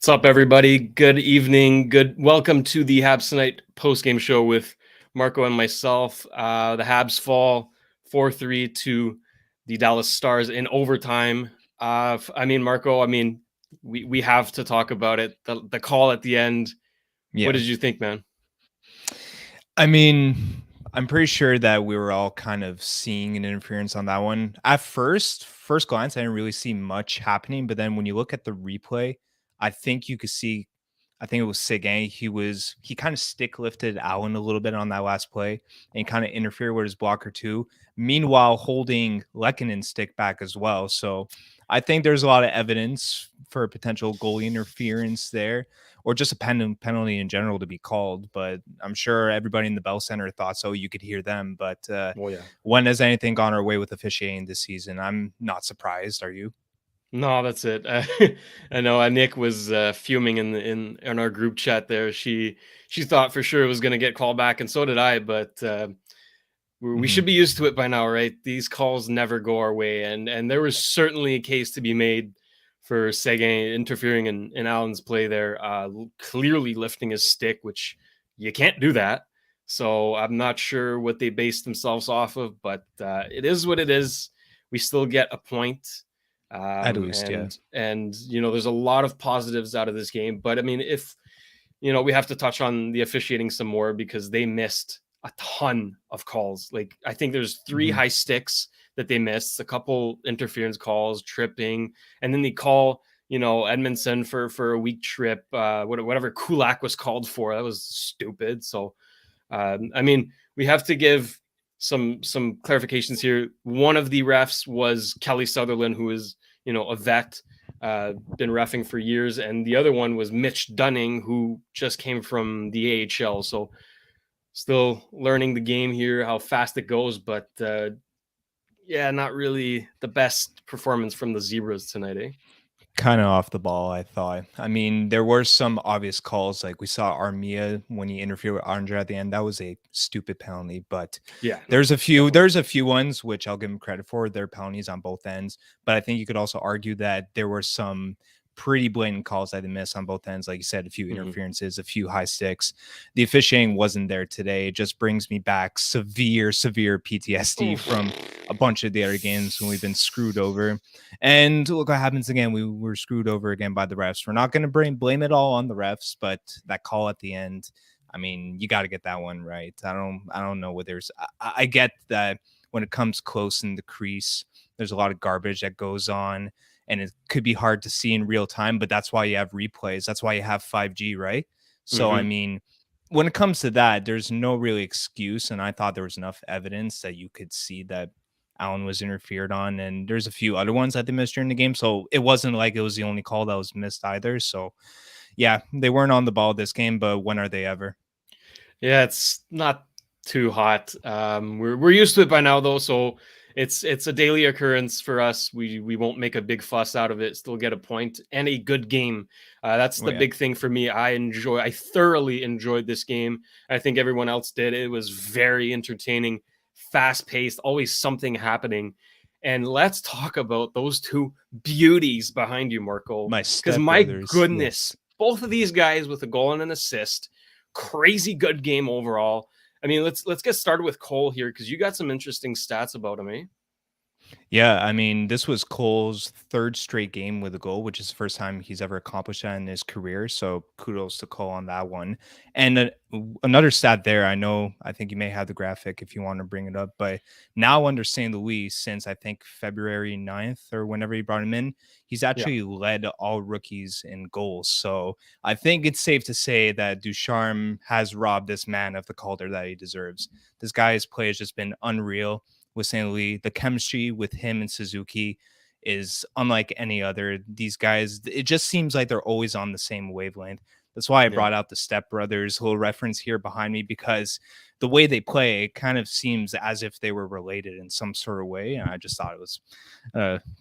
What's up, everybody? Good evening. Welcome to the Habs Tonight Postgame Show with Marco and myself. The Habs fall 4-3 to the Dallas Stars in overtime. Marco, we have to talk about it. The call at the end. Yeah. What did you think, man? I'm pretty sure that we were all kind of seeing an interference on that one. At first glance, I didn't really see much happening. But then when you look at the replay, I think you could see, I think it was Seguin. He kind of stick lifted Allen a little bit on that last play and kind of interfered with his blocker too. Meanwhile, holding Lekkonen's stick back as well. So I think there's a lot of evidence for potential goalie interference there, or just a penalty in general to be called. But I'm sure everybody in the Bell Center thought so. You could hear them. But Yeah. When has anything gone our way with officiating this season? I'm not surprised. Are you? No, that's it. I know Nick was fuming in our group chat there. She thought for sure it was going to get called back, and so did I. But we should be used to it by now, right? These calls never go our way, and there was certainly a case to be made for Seguin interfering in Allen's play there, clearly lifting his stick, which you can't do that. So I'm not sure what they based themselves off of, but it is what it is. We still get a point, At least, yeah. and there's a lot of positives out of this game. But I mean, if we have to touch on the officiating some more because they missed a ton of calls. Like, I think there's 3 high sticks that they missed, a couple interference calls, tripping, and then they call, Edmondson for a weak trip, whatever Kulak was called for. That was stupid. So, we have to give some clarifications here. One of the refs was Kelly Sutherland, who is, a vet, been reffing for years, and the other one was Mitch Dunning, who just came from the AHL. So still learning the game here, how fast it goes, but not really the best performance from the Zebras tonight, eh? Kind of off the ball, I thought. I mean, there were some obvious calls, like we saw Armia when he interfered with Andre at the end. That was a stupid penalty, but Yeah, there's a few ones which I'll give him credit for. They're penalties on both ends, but I think you could also argue that there were some pretty blatant calls that they missed on both ends. Like you said, a few interferences, a few high sticks. The officiating wasn't there today. It just brings me back severe PTSD from a bunch of the other games when we've been screwed over. And look what happens again. We were screwed over again by the refs. We're not going to blame it all on the refs, but that call at the end, I mean, you got to get that one right. I don't know what there's. I get that when it comes close in the crease, there's a lot of garbage that goes on, and it could be hard to see in real time. But that's why you have replays. That's why you have 5G, right? So I mean, when it comes to that, there's no really excuse, and I thought there was enough evidence that you could see that Allen was interfered on, and there's a few other ones that they missed during the game. So it wasn't like it was the only call that was missed either. So yeah, they weren't on the ball this game, but when are they ever? Yeah, it's not too hot. We're used to it by now, though, so it's a daily occurrence for us. We won't make a big fuss out of it. Still get a point and a good game. That's the big thing for me. I thoroughly enjoyed this game. I think everyone else did. It was very entertaining, fast paced, always something happening. And let's talk about those 2 beauties behind you, Marco. Because my goodness, both of these guys with a goal and an assist. Crazy good game overall. I mean, let's get started with Cole here because you got some interesting stats about him, eh? Yeah, I mean, this was Cole's 3rd straight game with a goal, which is the first time he's ever accomplished that in his career. So kudos to Cole on that one. And another stat there, I think you may have the graphic if you want to bring it up, but now under St. Louis, since I think February 9th or whenever he brought him in, he's actually led all rookies in goals. So I think it's safe to say that Ducharme has robbed this man of the Calder that he deserves. This guy's play has just been unreal with St. Louis. The chemistry with him and Suzuki is unlike any other. These guys, it just seems like they're always on the same wavelength. That's why I brought out the Step Brothers little reference here behind me, because the way they play, it kind of seems as if they were related in some sort of way. And I just thought it was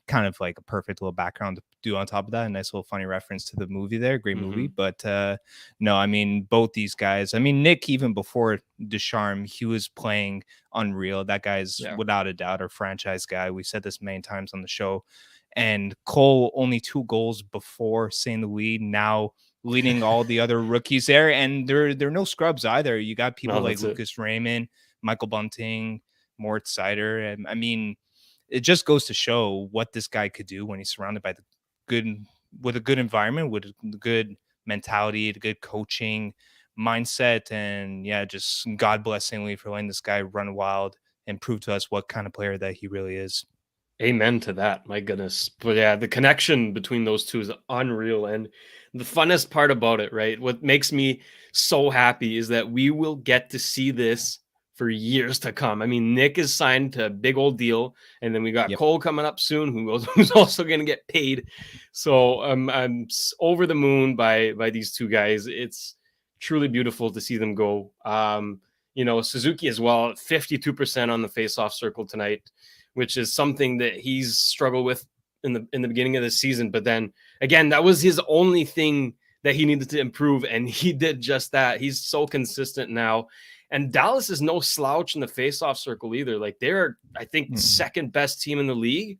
kind of like a perfect little background to do on top of that. A nice little funny reference to the movie there. Great movie. But no, I mean, both these guys, I mean, Nick, even before Ducharme, he was playing unreal. That guy's without a doubt our franchise guy. We said this many times on the show. And Cole only 2 goals before St. Louis, now leading all the other rookies there. And they're no scrubs either. You got people No, like that's it. Lucas Raymond, Michael Bunting, Moritz Seider. And I mean, it just goes to show what this guy could do when he's surrounded by the good, with a good environment, with a good mentality, the good coaching mindset. And yeah, just God bless St. Louis for letting this guy run wild and prove to us what kind of player that he really is. Amen to that. My goodness. But yeah, the connection between those two is unreal. And the funnest part about it, right? What makes me so happy is that we will get to see this for years to come. I mean, Nick is signed to a big old deal, and then we got Yep. Cole coming up soon, who's also going to get paid. So I'm over the moon by these two guys. It's truly beautiful to see them go. Suzuki as well, 52% on the faceoff circle tonight, which is something that he's struggled with in the beginning of the season. But then again, that was his only thing that he needed to improve, and he did just that. He's so consistent now. And Dallas is no slouch in the faceoff circle either. Like, they're, I think, second best team in the league.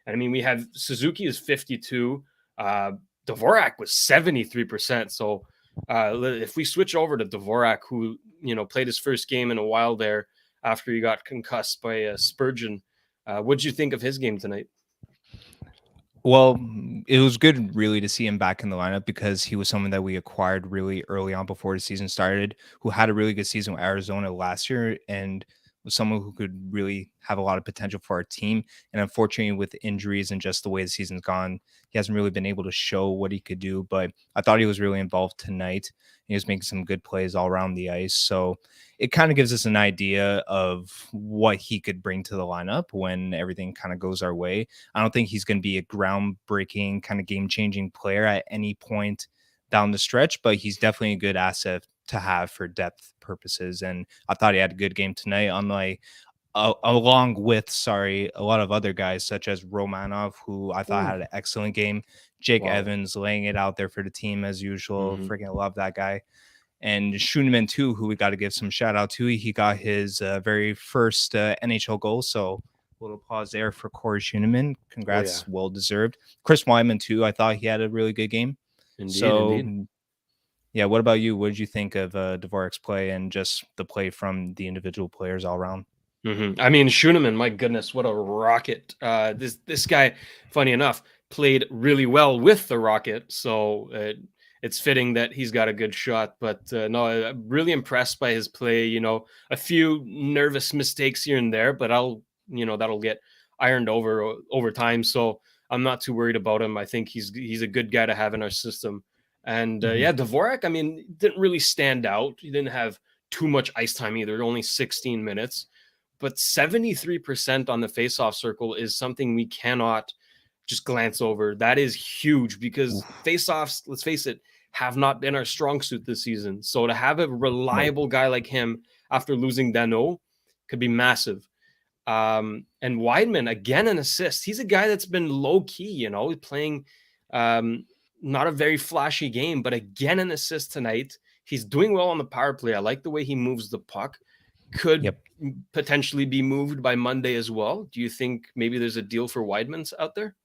And I mean, we have Suzuki is 52. Dvorak was 73%. So if we switch over to Dvorak, who, played his first game in a while there after he got concussed by Spurgeon, what did you think of his game tonight? Well, it was good really to see him back in the lineup because he was someone that we acquired really early on before the season started, who had a really good season with Arizona last year and was someone who could really have a lot of potential for our team. And unfortunately, with injuries and just the way the season's gone, he hasn't really been able to show what he could do. But I thought he was really involved tonight. He was making some good plays all around the ice. So it kind of gives us an idea of what he could bring to the lineup when everything kind of goes our way. I don't think he's going to be a groundbreaking kind of game-changing player at any point down the stretch, but he's definitely a good asset to have for depth purposes. And I thought he had a good game tonight, along with a lot of other guys such as Romanov, who I thought had an excellent game. Jake Evans laying it out there for the team as usual. Freaking love that guy. And Schoenemann too, who we got to give some shout out to. He got his very first NHL goal. So a little pause there for Corey Schoenemann. Congrats, well deserved. Chris Wyman too. I thought he had a really good game. Indeed. Yeah, what about you? What did you think of Dvorak's play and just the play from the individual players all around? I mean, Schoenemann, my goodness, what a rocket. This guy, funny enough, played really well with the Rocket. So it's fitting that he's got a good shot. But no, I'm really impressed by his play. A few nervous mistakes here and there, but that'll get ironed over time. So I'm not too worried about him. I think he's a good guy to have in our system. And Dvorak, I mean, didn't really stand out. He didn't have too much ice time either, only 16 minutes. But 73% on the faceoff circle is something we cannot just glance over. That is huge because faceoffs, let's face it, have not been our strong suit this season. So to have a reliable guy like him after losing Danault could be massive. And Wideman, again, an assist. He's a guy that's been low key, playing not a very flashy game, but again, an assist tonight. He's doing well on the power play. I like the way he moves the puck. Could potentially be moved by Monday as well. Do you think maybe there's a deal for Wideman's out there?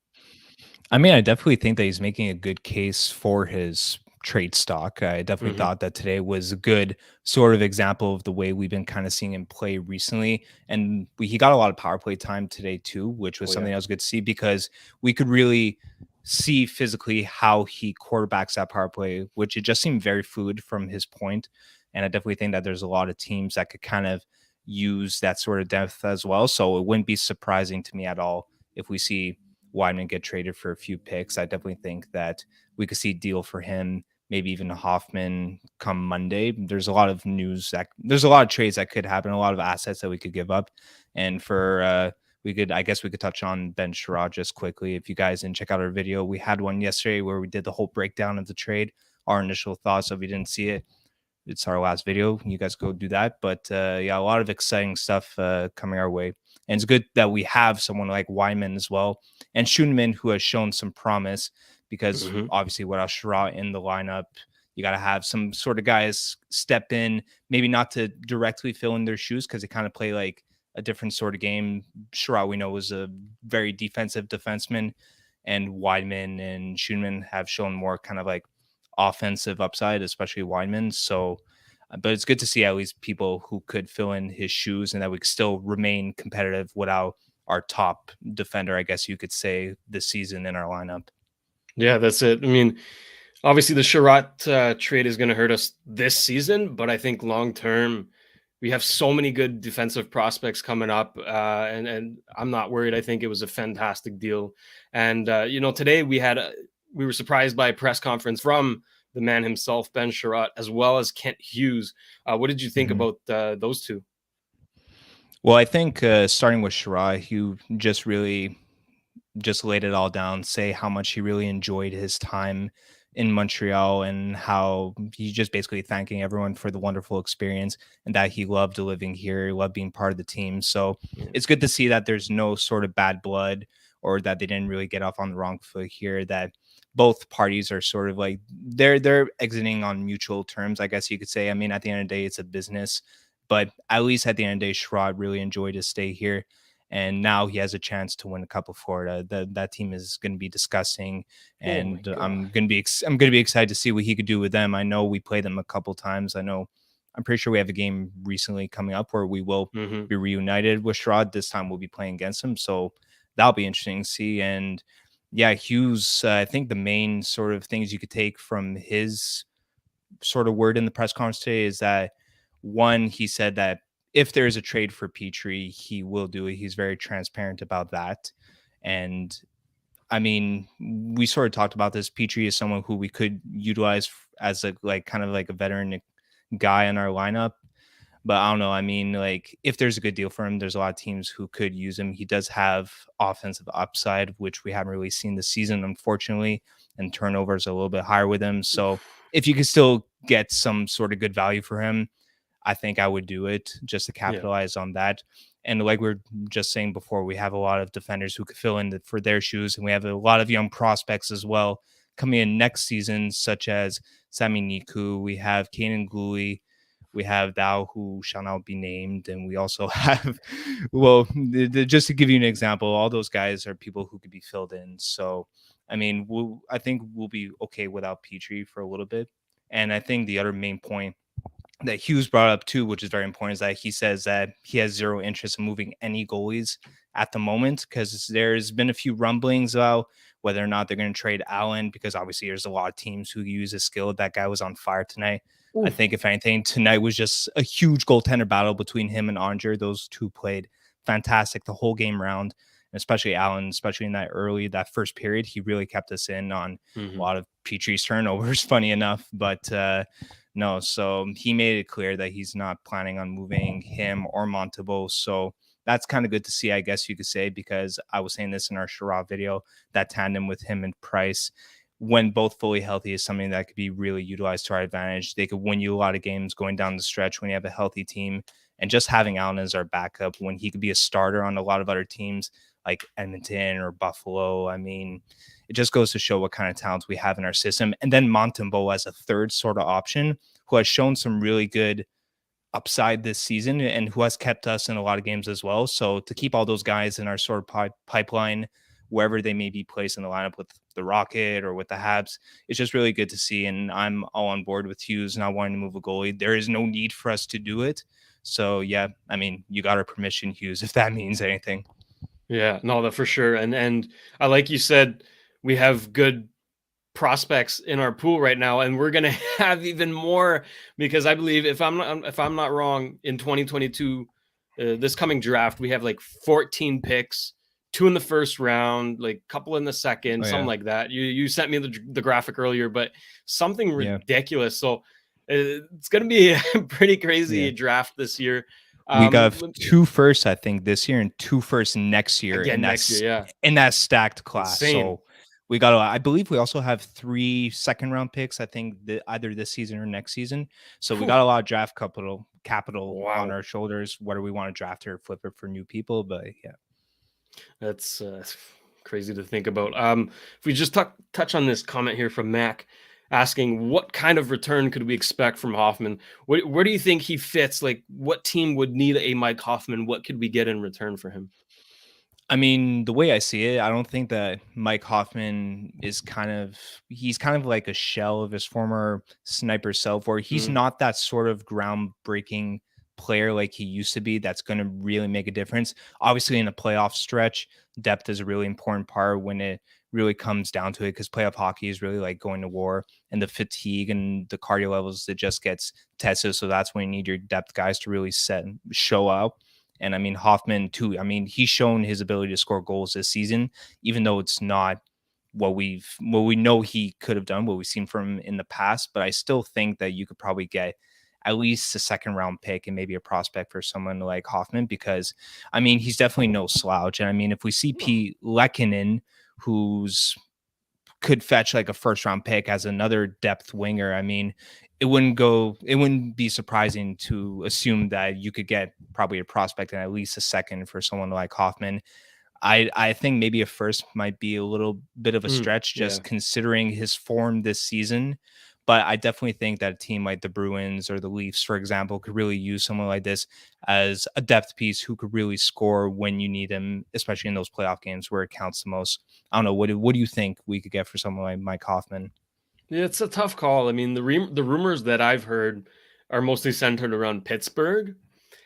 I mean, I definitely think that he's making a good case for his trade stock. I definitely thought that today was a good sort of example of the way we've been kind of seeing him play recently. And he got a lot of power play time today too, which was something that was good to see because we could really see physically how he quarterbacks that power play, which it just seemed very fluid from his point. And I definitely think that there's a lot of teams that could kind of use that sort of depth as well. So it wouldn't be surprising to me at all if we see Wideman get traded for a few picks. I definitely think that we could see a deal for him, maybe even Hoffman come Monday. There's a lot of there's a lot of trades that could happen, a lot of assets that we could give up. And I guess we could touch on Ben Sharat just quickly. If you guys didn't check out our video, we had one yesterday where we did the whole breakdown of the trade, our initial thoughts. So if you didn't see it, it's our last video. You guys go do that. But a lot of exciting stuff coming our way. And it's good that we have someone like Wyman as well. And Schoenemann, who has shown some promise, because obviously without Sharat in the lineup, you got to have some sort of guys step in, maybe not to directly fill in their shoes because they kind of play like a different sort of game. Sharat, we know, was a very defensive defenseman. and Weidman and Schoenman have shown more kind of like offensive upside, especially Weidman. So, but it's good to see at least people who could fill in his shoes and that we could still remain competitive without our top defender, I guess you could say, this season in our lineup. Yeah, that's it. I mean, obviously the Sharat trade is going to hurt us this season, but I think long term we have so many good defensive prospects coming up, and I'm not worried. I think it was a fantastic deal. And today we were surprised by a press conference from the man himself, Ben Sharat, as well as Kent Hughes. What did you think about those two? Well, I think starting with Sharat, he just really just laid it all down, say how much he really enjoyed his time in Montreal and how he's just basically thanking everyone for the wonderful experience and that he loved living here, he loved being part of the team. So it's good to see that there's no sort of bad blood or that they didn't really get off on the wrong foot here, that both parties are sort of like they're exiting on mutual terms, I guess you could say. I mean, at the end of the day, it's a business, but at least at the end of the day, Sherrod really enjoyed his stay here. And now he has a chance to win a Cup of Florida. That team is going to be disgusting, and I'm going to be excited to see what he could do with them. I know we played them a couple times. I'm pretty sure we have a game recently coming up where we will be reunited with Sherrod. This time we'll be playing against him, so that'll be interesting to see. And yeah, Hughes, I think the main sort of things you could take from his sort of word in the press conference today is that, one, he said that if there is a trade for Petry, he will do it. He's very transparent about that. And I mean, we sort of talked about this. Petry is someone who we could utilize as a kind of like a veteran guy in our lineup. But I don't know. I mean, like, if there's a good deal for him, there's a lot of teams who could use him. He does have offensive upside, which we haven't really seen this season, unfortunately, and turnovers are a little bit higher with him. So if you could still get some sort of good value for him, I think I would do it just to capitalize on that. And like we are just saying before, we have a lot of defenders who could fill in for their shoes, and we have a lot of young prospects as well coming in next season, such as Sami Niku. We have Kanan Goalie. We have Thou, who shall not be named. And we also have, well, just to give you an example, all those guys are people who could be filled in. So, I mean, I think we'll be okay without Petry for a little bit. And I think the other main point that Hughes brought up too, which is very important, is that he says that he has zero interest in moving any goalies at the moment, because there's been a few rumblings about whether or not they're going to trade Allen, because obviously there's a lot of teams who use his skill. That guy was on fire tonight. Ooh. I think if anything, tonight was just a huge goaltender battle between him and Onger. Those two played fantastic the whole game round, and especially Allen, especially in that first period, he really kept us in on a lot of Petry's turnovers, funny enough. But no, so he made it clear that he's not planning on moving him or Montevo. So that's kind of good to see, I guess you could say, because I was saying this in our Sharat video, that tandem with him and Price, when both fully healthy, is something that could be really utilized to our advantage. They could win you a lot of games going down the stretch when you have a healthy team. And just having Allen as our backup when he could be a starter on a lot of other teams like Edmonton or Buffalo, I mean, it just goes to show what kind of talents we have in our system. And then Montembeault as a third sort of option, who has shown some really good upside this season and who has kept us in a lot of games as well. So to keep all those guys in our sort of pipeline, wherever they may be placed in the lineup with the Rocket or with the Habs, it's just really good to see. And I'm all on board with Hughes not wanting to move a goalie. There is no need for us to do it. So, yeah, I mean, you got our permission, Hughes, if that means anything. Yeah, no, that for sure. And I, like you said, we have good prospects in our pool right now, and we're gonna have even more, because I believe, if I'm not wrong, in 2022, this coming draft, we have like 14 picks, 2 in the first round, like a couple in the second, something like that. You sent me the graphic earlier, but something ridiculous. So it's gonna be a pretty crazy draft this year. We got 2 firsts, I think, this year and 2 firsts next year. Again, next year, in that stacked class. Insane. So we got, I believe we also have 3 second-round picks, I think, either this season or next season. So we got a lot of draft capital on our shoulders, whether we want to draft or flip it for new people. But yeah, that's crazy to think about. If we just touch on this comment here from Mac, asking what kind of return could we expect from Hoffman? Where do you think he fits? Like, what team would need a Mike Hoffman? What could we get in return for him? I mean, the way I see it, I don't think that Mike Hoffman is he's kind of like a shell of his former sniper self, where he's Mm, not that sort of groundbreaking player like he used to be that's going to really make a difference. Obviously, in a playoff stretch, depth is a really important part when it really comes down to it, because playoff hockey is really like going to war, and the fatigue and the cardio levels that just gets tested. So that's when you need your depth guys to really show up. And I mean, Hoffman too. I mean, he's shown his ability to score goals this season, even though it's not what we know he could have done, what we've seen from him in the past. But I still think that you could probably get at least a second round pick and maybe a prospect for someone like Hoffman, because I mean, he's definitely no slouch. And I mean, if we see Pete Lehkonen, who's could fetch like a first round pick as another depth winger, I mean, it wouldn't be surprising to assume that you could get probably a prospect and at least a second for someone like Hoffman. I think maybe a first might be a little bit of a stretch, yeah. just considering his form this season. But I definitely think that a team like the Bruins or the Leafs, for example, could really use someone like this as a depth piece who could really score when you need him, especially in those playoff games where it counts the most. I don't know. What do you think we could get for someone like Mike Hoffman? Yeah, it's a tough call. I mean, the rumors that I've heard are mostly centered around Pittsburgh,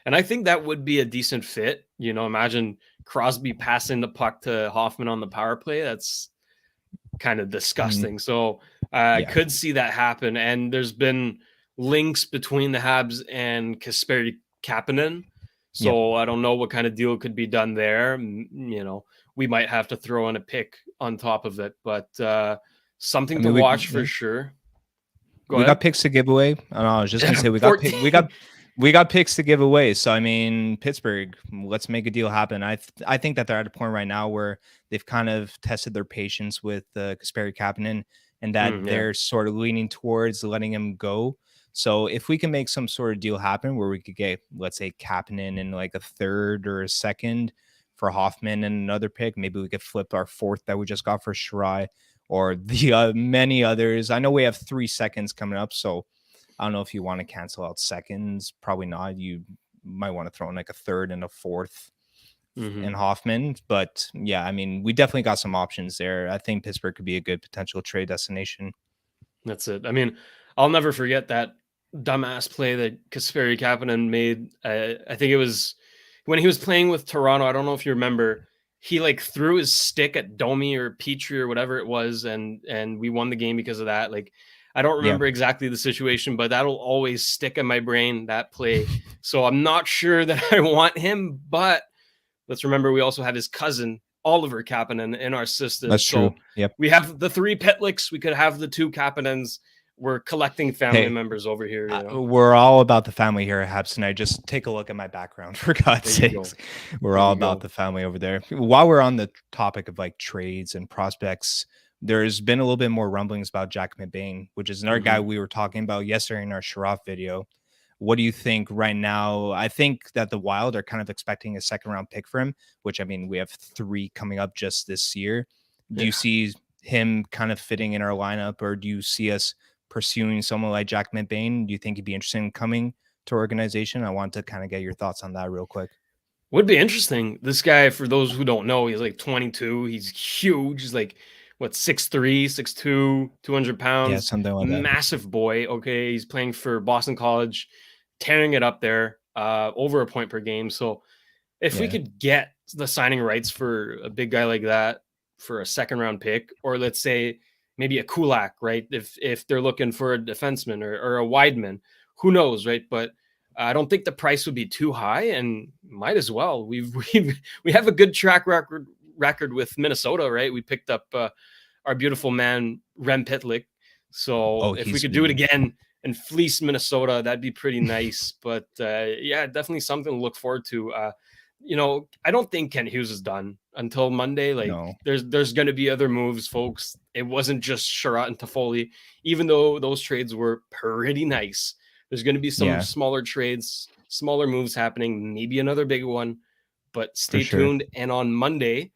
and I think that would be a decent fit. You know, imagine Crosby passing the puck to Hoffman on the power play. That's kind of Mm, disgusting. So I yeah. could see that happen. And there's been links between the Habs and Kasperi Kapanen. Yep. So I don't know what kind of deal could be done there. You know, we might have to throw in a pick on top of it, but I something to mean, watch for sure. Go we got ahead. picks to give away. I don't know, I was just gonna Yeah, say we got picks to give away. So I mean, Pittsburgh, let's make a deal happen. I think that they're at a point right now where they've kind of tested their patience with Kasperi Kapanen, and that Yeah. they're sort of leaning towards letting him go. So if we can make some sort of deal happen where we could get, let's say, Kapanen in like a third or a second for Hoffman and another pick, maybe we could flip our fourth that we just got for Shirai, or the many others. I know we have 3 seconds coming up, so I don't know if you want to cancel out seconds. Probably not. You might want to throw in like a third and a fourth Hmm. in Hoffman. But yeah, I mean, we definitely got some options there. I think Pittsburgh could be a good potential trade destination. That's it. I mean, I'll never forget that dumbass play that Kasperi Kapanen made. I think it was when he was playing with Toronto. I don't know if you remember. He like threw his stick at Domi or Petry or whatever it was, and we won the game because of that. Like, I don't Yeah. remember exactly the situation, but that'll always stick in my brain, that play. So I'm not sure that I want him, but let's remember we also have his cousin Oliver Kapanen in our system. That's true. So Yep. we have the three Pitlicks. We could have the two Kapanens. We're collecting family Hey, members over here. You know, we're all about the family here at Habs Tonight. Just take a look at my background, for God's there you sakes. go. We're There all you about go. the family over there. While we're on the topic of like trades and prospects, there's been a little bit more rumblings about Jack McBain, which is another guy Hmm. we were talking about yesterday in our Sharat video. What do you think right now? I think that the Wild are kind of expecting a second round pick for him, which I mean, we have 3 coming up just this year. Do you Yeah. see him kind of fitting in our lineup, or do you see us pursuing someone like Jack McBain? Do you think he'd be interested in coming to our organization? I want to kind of get your thoughts on that real quick. Would be interesting. This guy, for those who don't know, he's like 22. He's huge. He's like, what, 6'3, 6'2", 200 Yeah, pounds. something like that. Massive boy. Okay. He's playing for Boston College, tearing it up there, over a point per game. So if we Yeah. could get the signing rights for a big guy like that for a second round pick, or let's say maybe a Kulak, right? If they're looking for a defenseman or a wideman, who knows, right? But I don't think the price would be too high, and might as well. We have a good track record with Minnesota, right? We picked up our beautiful man Rem Pitlick. So Oh, if we he's could do it again and fleece Minnesota, that'd be pretty nice. But yeah, definitely something to look forward to. You know, I don't think Kent Hughes is done until Monday. Like no. there's going to be other moves, folks. It wasn't just Sharat and Toffoli, even though those trades were pretty nice. There's going to be some Yeah, smaller trades, smaller moves happening, maybe another big one, but for stay sure. tuned. And on Monday,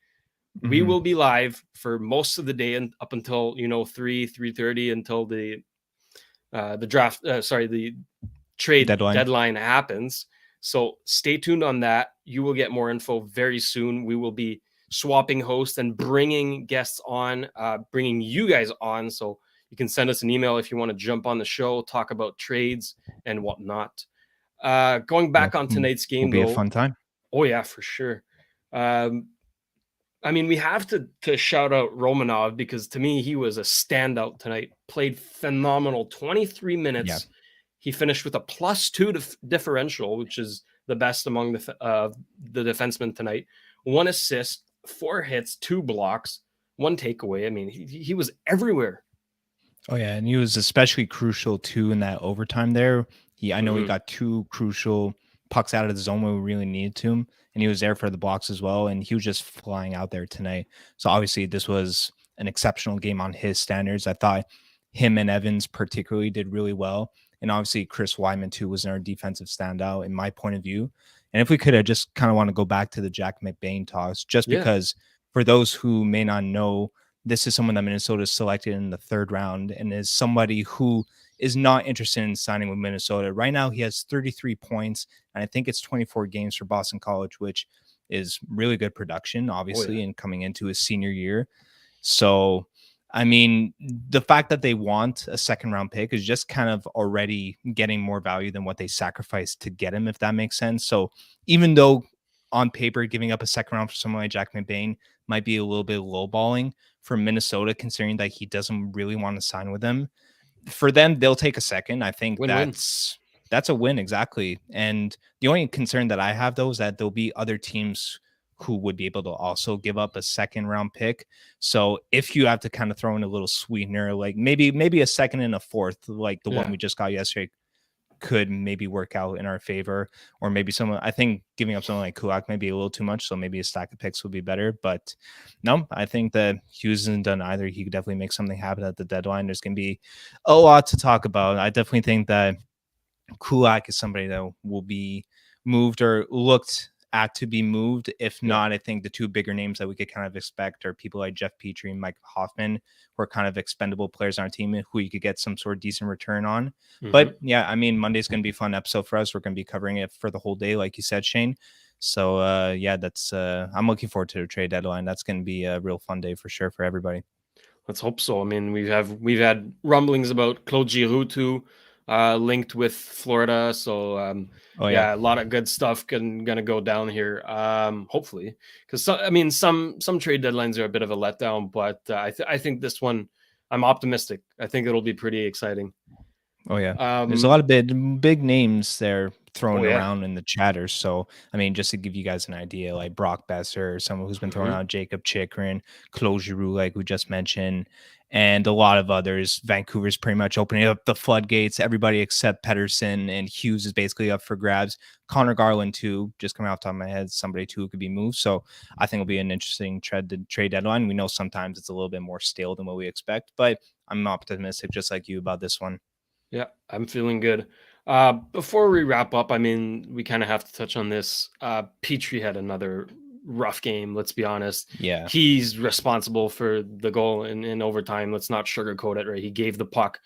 we Hmm. will be live for most of the day and up until 3:30 until the draft. Sorry, the trade Deadline. deadline happens. So stay tuned on that. You will get more info very soon. We will be swapping host and bringing guests on, bringing you guys on. So you can send us an email if you want to jump on the show, talk about trades and whatnot. Going back on tonight's game, will be though, a fun time. Oh yeah, for sure. I mean, we have to shout out Romanov, because to me, he was a standout tonight. Played phenomenal. 23 minutes. Yeah. He finished with a +2 differential, which is the best among the defensemen tonight. 1 assist, 4 hits, 2 blocks, 1 takeaway. I mean, he was everywhere. Oh yeah, and he was especially crucial too in that overtime there. I know he got 2 crucial pucks out of the zone when we really needed to him, and he was there for the blocks as well, and he was just flying out there tonight. So obviously this was an exceptional game on his standards. I thought him and Evans particularly did really well, and obviously Chris Wyman too was our defensive standout in my point of view. And if we could, I just kind of want to go back to the Jack McBain toss, just because for those who may not know, this is someone that Minnesota selected in the 3rd round and is somebody who is not interested in signing with Minnesota. Right now, he has 33 points, and I think it's 24 games for Boston College, which is really good production, obviously, and coming into his senior year. So, I mean, the fact that they want a 2nd round pick is just kind of already getting more value than what they sacrificed to get him, if that makes sense. So even though on paper, giving up a 2nd round for someone like Jack McBain might be a little bit lowballing for Minnesota, considering that he doesn't really want to sign with them. For them, they'll take a 2nd. I think Win-win. That's a win, exactly. And the only concern that I have, though, is that there'll be other teams who would be able to also give up a 2nd round pick. So if you have to kind of throw in a little sweetener, like maybe a 2nd and a 4th, like the one we just got yesterday, could maybe work out in our favor. Or maybe I think giving up someone like Kulak may be a little too much, so maybe a stack of picks would be better. But no, I think that Hughes hasn't done either. He could definitely make something happen at the deadline. There's going to be a lot to talk about. I definitely think that Kulak is somebody that will be moved or looked at to be moved. If not, I think the 2 bigger names that we could kind of expect are people like Jeff Petry and Mike Hoffman, who are kind of expendable players on our team who you could get some sort of decent return on. But yeah, I mean, Monday's going to be a fun episode for us. We're going to be covering it for the whole day, like you said, Shane. So yeah, that's I'm looking forward to the trade deadline. That's going to be a real fun day for sure for everybody. Let's hope so. I mean, we've had rumblings about Claude Giroux too, linked with Florida. So a lot of good stuff gonna go down here. Hopefully, because some trade deadlines are a bit of a letdown, but I think this one, I'm optimistic. I think it'll be pretty exciting. Oh yeah, there's a lot of big names there thrown around in the chatter. So I mean, just to give you guys an idea, like Brock Besser, someone who's been throwing around, Jacob Chikrin, Claude Giroux, like we just mentioned, and a lot of others. Vancouver's pretty much opening up the floodgates. Everybody except Pettersson and Hughes is basically up for grabs. Connor Garland too, just coming off the top of my head, somebody too who could be moved. So I think it'll be an interesting trade deadline. We know sometimes it's a little bit more stale than what we expect, but I'm optimistic, just like you, about this one. Yeah, I'm feeling good. Before we wrap up, I mean, we kind of have to touch on this. Petry had another rough game, let's be honest. Yeah. He's responsible for the goal in overtime. Let's not sugarcoat it, right? He gave the puck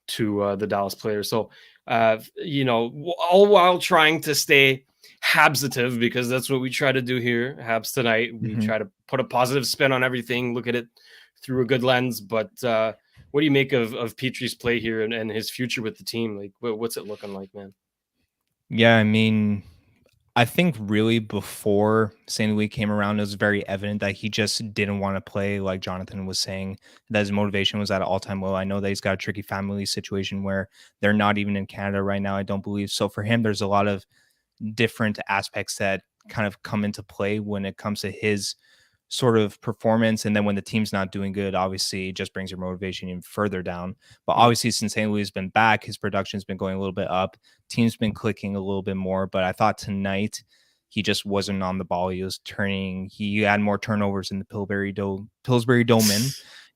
to the Dallas player. So, all while trying to stay Habsitive, because that's what we try to do here, Habs Tonight. We try to put a positive spin on everything, look at it through a good lens. But what do you make of Petry's play here and his future with the team? Like, what's it looking like, man? Yeah, I mean, I think really before St. Louis came around, it was very evident that he just didn't want to play, like Jonathan was saying, that his motivation was at an all-time low. I know that he's got a tricky family situation where they're not even in Canada right now, I don't believe. So for him, there's a lot of different aspects that kind of come into play when it comes to his sort of performance. And then when the team's not doing good, obviously it just brings your motivation even further down. But obviously since St. Louis has been back, his production's been going a little bit up. Team's been clicking a little bit more. But I thought tonight he just wasn't on the ball. He was turning. He had more turnovers in the Pillsbury Doman.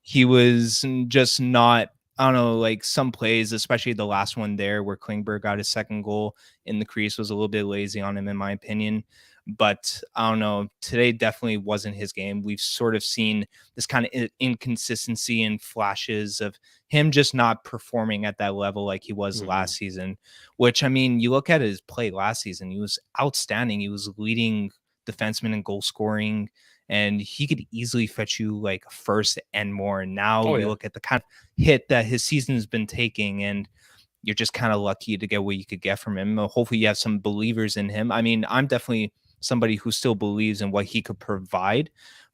He was just not, I don't know, like some plays, especially the last one there where Klingberg got his second goal in the crease, was a little bit lazy on him, in my opinion. But I don't know, today definitely wasn't his game. We've sort of seen this kind of inconsistency and flashes of him just not performing at that level like he was last season, which, I mean, you look at his play last season, he was outstanding. He was leading defenseman in goal scoring and he could easily fetch you like first and more. And now Oh you yeah. look at the kind of hit that his season's been taking, and you're just kind of lucky to get what you could get from him. Hopefully, you have some believers in him. I mean, I'm definitely somebody who still believes in what he could provide.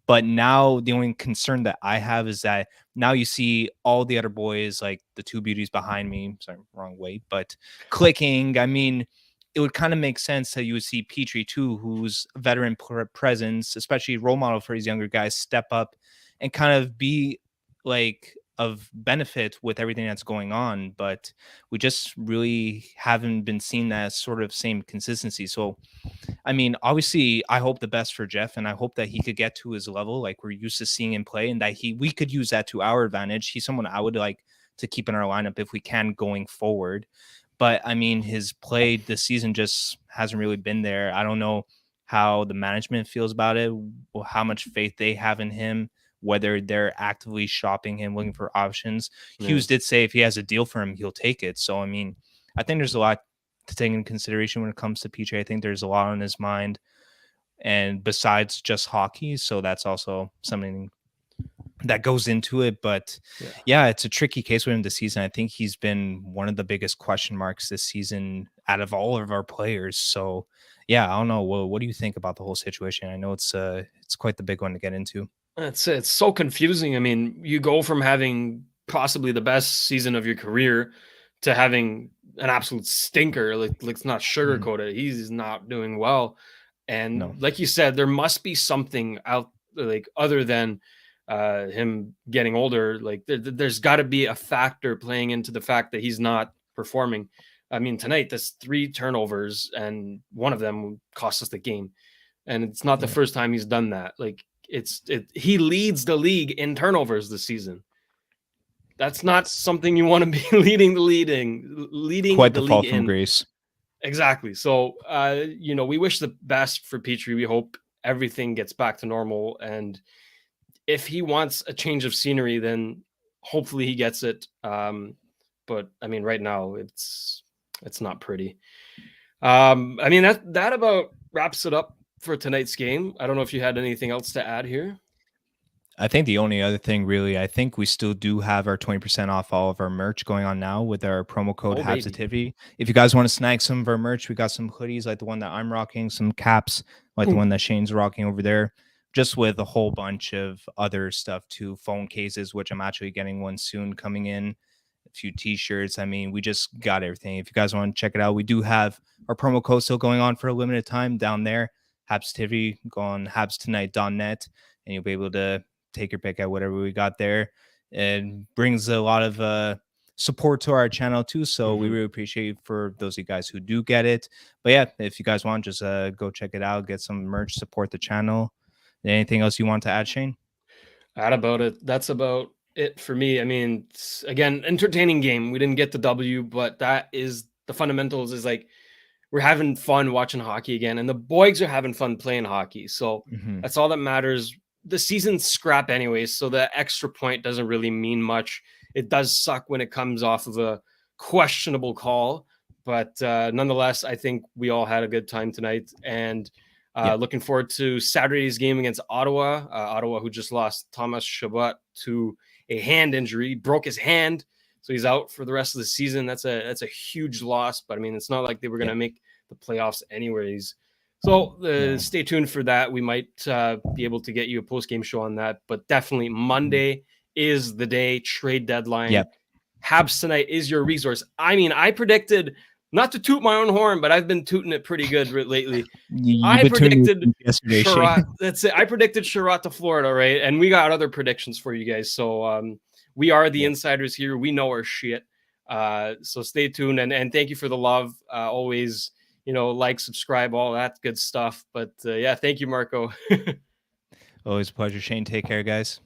But now the only concern that I have is that now you see all the other boys, like the two beauties behind me, sorry, wrong way, but clicking. I mean, it would kind of make sense that you would see Petry too, who's a veteran presence, especially role model for these younger guys, step up and kind of be like of benefit with everything that's going on. But we just really haven't been seeing that sort of same consistency. So I mean, obviously, I hope the best for Jeff, and I hope that he could get to his level, like we're used to seeing him play, and that we could use that to our advantage. He's someone I would like to keep in our lineup if we can going forward. But I mean, his play this season just hasn't really been there. I don't know how the management feels about it, or how much faith they have in him, whether they're actively shopping him, looking for options. Yeah. Hughes did say if he has a deal for him, he'll take it. So I mean, I think there's a lot to take into consideration when it comes to PJ. I think there's a lot on his mind, and besides just hockey, so that's also something that goes into it. But yeah, it's a tricky case with him this season. I think he's been one of the biggest question marks this season out of all of our players. So yeah, I don't know. What do you think about the whole situation? I know it's quite the big one to get into. It's so confusing. I mean, you go from having possibly the best season of your career to having an absolute stinker. Like let's not sugarcoat it. He's not doing well. And No. like you said, there must be something out like other than him getting older. Like there's got to be a factor playing into the fact that he's not performing. I mean, tonight there's 3 turnovers and one of them cost us the game. And it's not the first time he's done that. Like he leads the league in turnovers this season. That's not something you want to be leading Quite the the fall league from in. grace. Exactly. So, we wish the best for Petry. We hope everything gets back to normal. And if he wants a change of scenery, then hopefully he gets it. But I mean, right now it's not pretty. I mean, that about wraps it up for tonight's game. I don't know if you had anything else to add here. I think the only other thing, really, I think we still do have our 20% off all of our merch going on now with our promo code Habs. If you guys want to snag some of our merch, we got some hoodies like the one that I'm rocking, some caps like the one that Shane's rocking over there, just with a whole bunch of other stuff too, phone cases, which I'm actually getting one soon coming in, a few t-shirts. I mean, we just got everything. If you guys want to check it out, we do have our promo code still going on for a limited time down there. Habs. Go on habstonight.net and you'll be able to take your pick at whatever we got there. And brings a lot of support to our channel too, so we really appreciate it for those of you guys who do get it. But yeah, if you guys want, just go check it out, get some merch, support the channel. Anything else you want to add, Shane? That's about it for me. I mean, again, entertaining game. We didn't get the W, but that is the fundamentals. Is like we're having fun watching hockey again, and the boys are having fun playing hockey. So that's all that matters. The season's scrap anyways, so the extra point doesn't really mean much. It does suck when it comes off of a questionable call, but nonetheless, I think we all had a good time tonight, and looking forward to Saturday's game against Ottawa. Ottawa, who just lost Thomas Sharat to a hand injury, broke his hand, so he's out for the rest of the season. That's a huge loss, but I mean, it's not like they were going to make the playoffs anyways. So stay tuned for that. We might be able to get you a post-game show on that, but definitely Monday is the day, trade deadline. Habs Tonight is your resource. I mean, I predicted, not to toot my own horn, but I've been tooting it pretty good lately. I predicted Sharat. That's it. I predicted Sharat to Florida, right? And we got other predictions for you guys. So we are the insiders here. We know our shit. So stay tuned, and thank you for the love. Always, like, subscribe, all that good stuff. But yeah, thank you, Marco. Always a pleasure, Shane. Take care, guys.